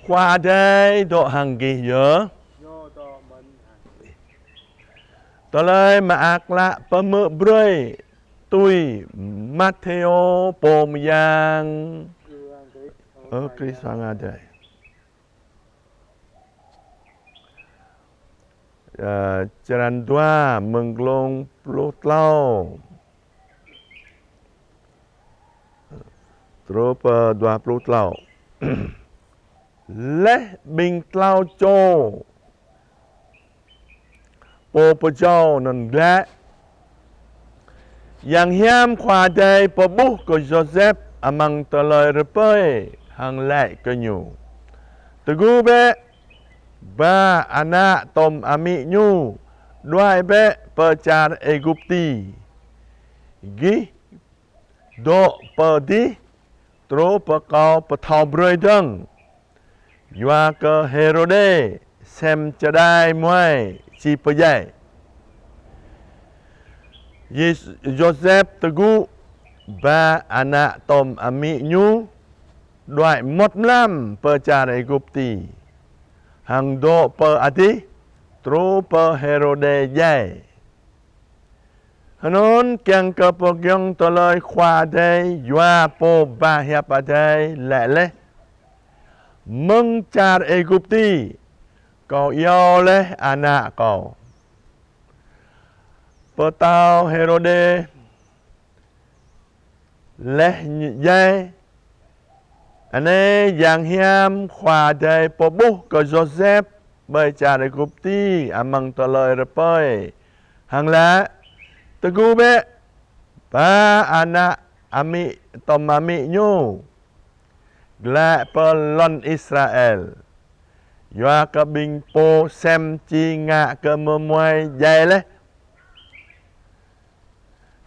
qua đây độ hàng kỳ nhớ tôi lấy mà ác lạ bơ mơ bơi tôi Matthew bồm yang ở Christ sang ở đây jalan dua menggelong puluh tahun terus 20 tahun leh bing tahun cho po cho nên lẽ yang hiam khoa đây po bút của Joseph among tờ lời rơi hàng lệ cơ nhủ từ gu bé ba anak tom ami nyu dua be pecar Egypti gi do perdi tro pekau petau berydeng yua ke Herode xem cho đai muai chi pejai Joseph tegu ba anak tom ami nyu dua một lam pecar Egypti hàng độ per ati tro per Herode jai hanon kyang ke pogyong toloi khwa dai yua po ba hiap adai lẹ lẹ meng char Egypti kau yo le anak kau petau Herode leh jai ane yang hiam khwa dai po bu ko Joseph bai char Egypti amang toloi repoi hang la tegu be ba anak ami tom ami nyu gla pelon Israel yua ke bing po sem chi nga ke memuai jai le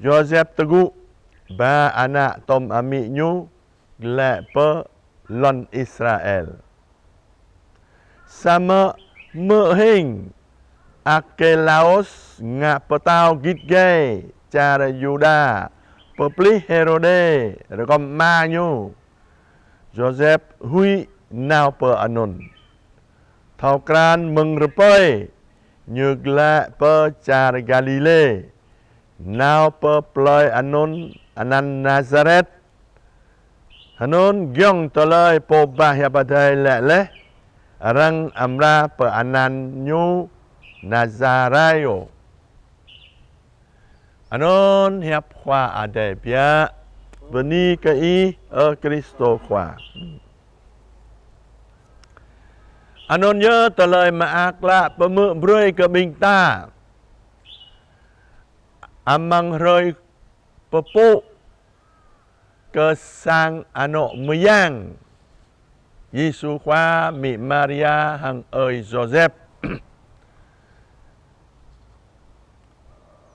Joseph tegu ba anak tom ami nyu gla pelon Israel sama mơ hình Akelaos ngạ petau git gay cara Yuda pepli Herode rekom ma nyu Joseph hui nào per anon thau kran meng repoi nyugla per cara Galile nào per ploy anon anan Nazareth hanon gyong toloi po bahya badai le le arang amra per anan nyu Nazarayo anon hiệp khoa ade pia beni kai ở Cristo khoa anon nhớ tờ lời mà ác lạ bơ mượn rơi cơ bình ta amang rơi bơ po cơ sang ano muyang Giêsu khoa mị Maria hằng ơi Joseph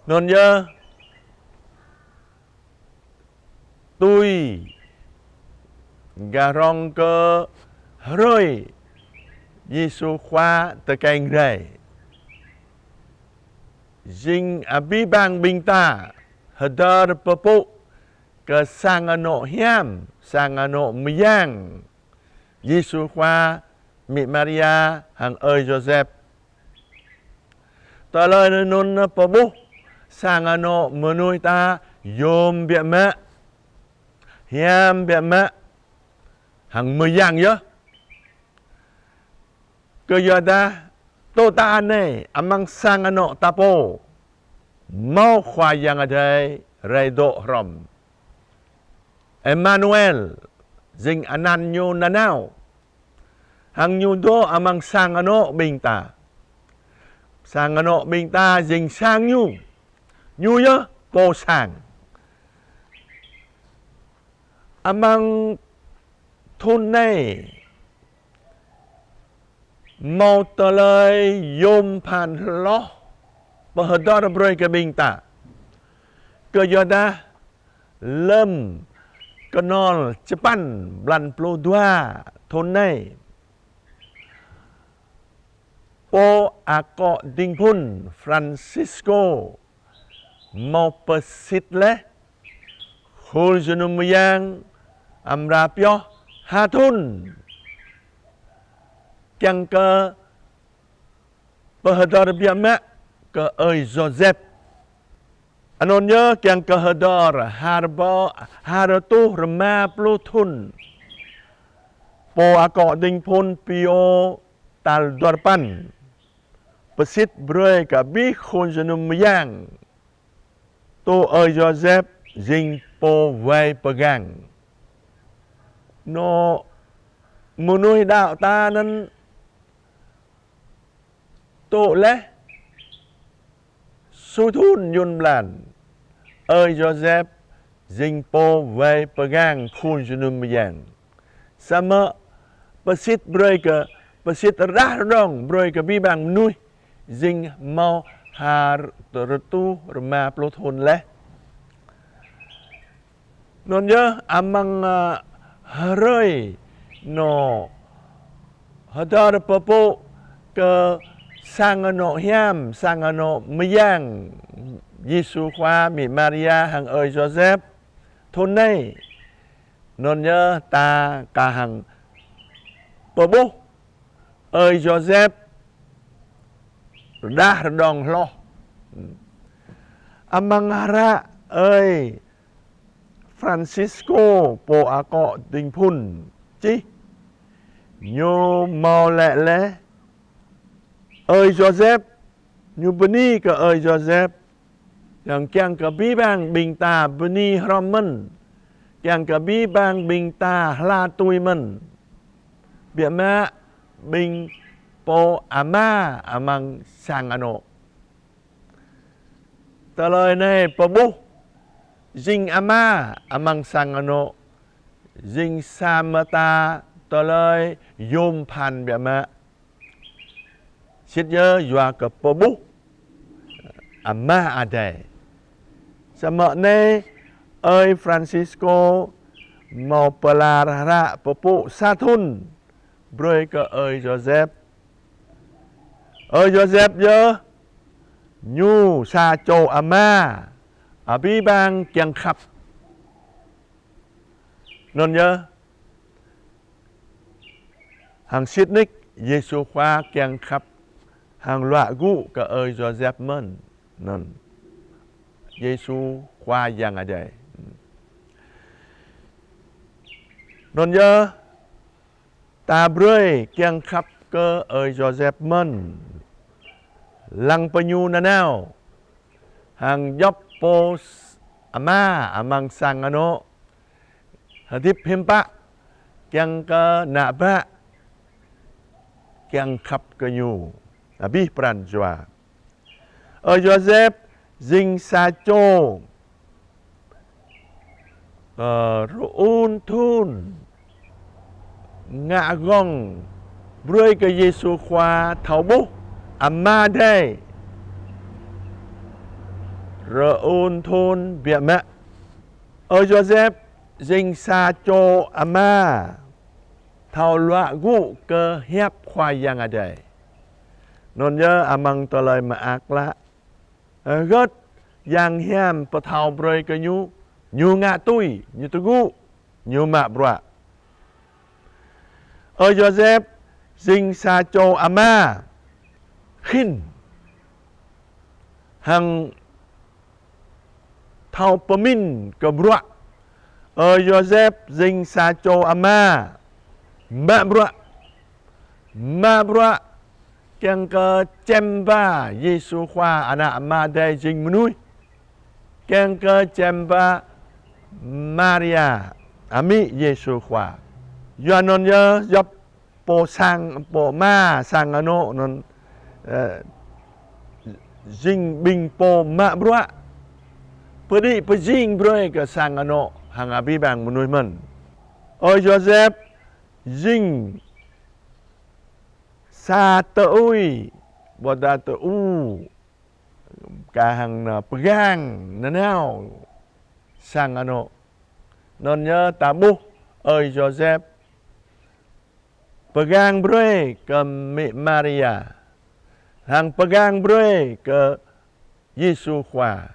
nôn nhớ tôi garong cơ rồi Giêsu khoa tờ canh rầy dinh abi bang binh ta hadar pepu ke sang ano hiam sang ano miyang Giêsu khoa mị Maria hằng ơi Joseph tờ lời nôn pepu sang ano menui ta yom biak mak hiam biak mak hằng miyang yo ke yo ta to ta ne amang sang ano tapo mau khwa yang adai raido rom Emmanuel jing anan nyu nanao hằng nyu do amang sang ano bing ta sang ano bing ta jing sang nyu nyu yo po sang amang thôn này mau tờ lời yom pan lo bờ hờ đó bơi cái bình ta cơ do ta lâm cơ non Japan blan plo dua thôn này po ako ding pun Francisco mau persit le khul jenum yang amrapyo hatun chẳng cơ Pahadar biamak ke ơi Joseph. Anonnya yang kehadar haratu rema plutun. Po akok ding pun pio tal dorpan. Pesit broi ka bi khôn jenum yang. Tu ơi Joseph jing po vai pegang. No munui đạo ta nên tu leh su thun yun blan ơi Joseph jing po vai pegang khôn jenum yang. Sama pesit broi ka pesit rah dong broi ka bi bang nui jing mau har tertu rema plothun leh. Non nhớ amang rơi no hadar papo ke sang ano hiam sang ano miyang Giêsu khoa mi Maria hằng ơi Joseph thôn này non nhớ ta cả hằng papo ơi Joseph dah dong lo amang hara ơi Francisco po ako ding pun chi nyo mau lẹ lẽ ơi Joseph nyo beni ka ơi Joseph yang kyang ka bi bang bing ta beni hramen yang ka bi bang bing ta hla tui men bia ma bing po ama amang sang ano ta lời này po bu Jing ama amang sang ano Jing samata toloi yom pan biama Sit ye yua ke pobu ama adai Sama ne ơi Francisco mau pelara popu satun broi ke ơi Joseph ơi Joseph ye nyu sa cho ama Abi bang kiang khắp non nhớ hàng siết nick Giêsu khoa kiang khắp hàng loạ gu cả ơi Joseph men non Giêsu khoa yang ada non nhớ ta brơi kiang khắp cơ ơi Joseph men lăng penyu nanao hàng dốc po ama amang sang ano hadip himpa kyang ka na ba kyang khap ka nyu abi pran jwa Joseph jing sa cho ruun thun ngạ gong broi ka Giêsu khoa thau bu amma đây Rôn thôn bịa mẹ ơi Joseph dinh sa cho ama thao loa gu cơ hiệp khoai yang ở đây non nhớ amang tờ lời mà ác lạ gớt yang hiam pa thao broi cơ nhu ngạ tui nhu tu gu nhu mạ broa ơi Joseph dinh sa cho ama khin hằng thao pemin ke bruak Joseph jing sa cho ama ma bruak kyang ke cemba Yesu khoa anak ama dai jing menui kyang ke cemba Maria ami Yesu khoa yanon ye yop po sang po ma sang ano non jing bing po ma bruak Pedi pejing broi ke sang ano hang abi bang menui men. Oi Joseph jing sa teui boda teu ka hang na pegang nanao sang ano non nhớ tabu ơi Joseph pegang broi ke mi Maria hang pegang broi ke Giêsu khoa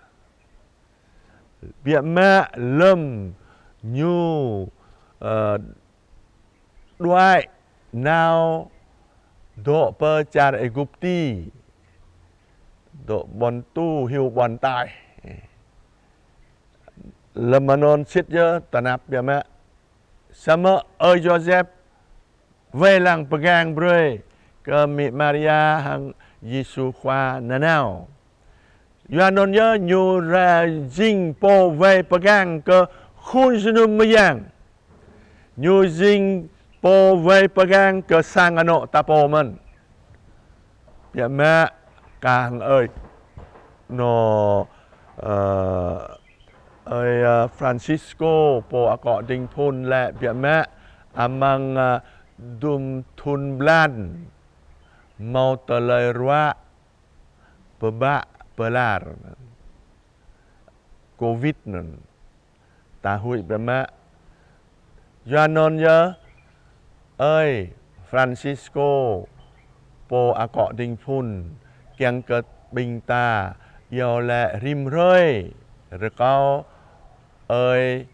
Bia mẹ lâm nhu đoại nào độ bơ cha Egypti độ bọn tu hiu bọn tài Lebanon sit je tanap ya mak sama Joseph về làng pegang bre ke mi Maria hang Yesu khoa nanao Yohanon ya nyu ra jing po về pegang ke khun sunum mayang nyu jing po về pegang ke sang ano tapo man ya mak càng ơi no Francisco po ako ding thun le bia mẹ amang dum thun blan mau telai ruak pebak pelar covid nan tahui bia mẹ Yohanon ya ơi Francisco po ako ding thun kiang ket bing ta yo le rim rơi rồi cao ơi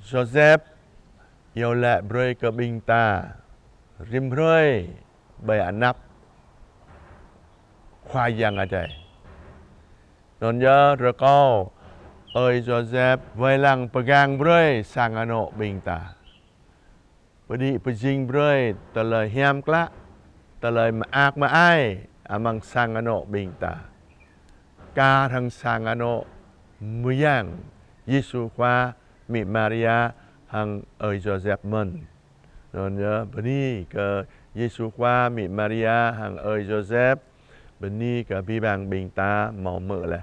Joseph yêu lệ bơi cơ binh ta rim rơi bày ảnh nắp khoai giang ở đây non nhớ rồi cao ơi Joseph với lăng pegang bơi sang ano binh ta bởi đi bởi dinh bơi tờ lời hiam klá tờ lời mà ác mà ai amang sang ano binh ta ca thằng sang ano muyang Yesu khoa mi Maria hằng ơi Joseph mình rồi nhớ beni ke Yesu khoa mi Maria hằng ơi Joseph beni ke bi bang bing ta mau mở lại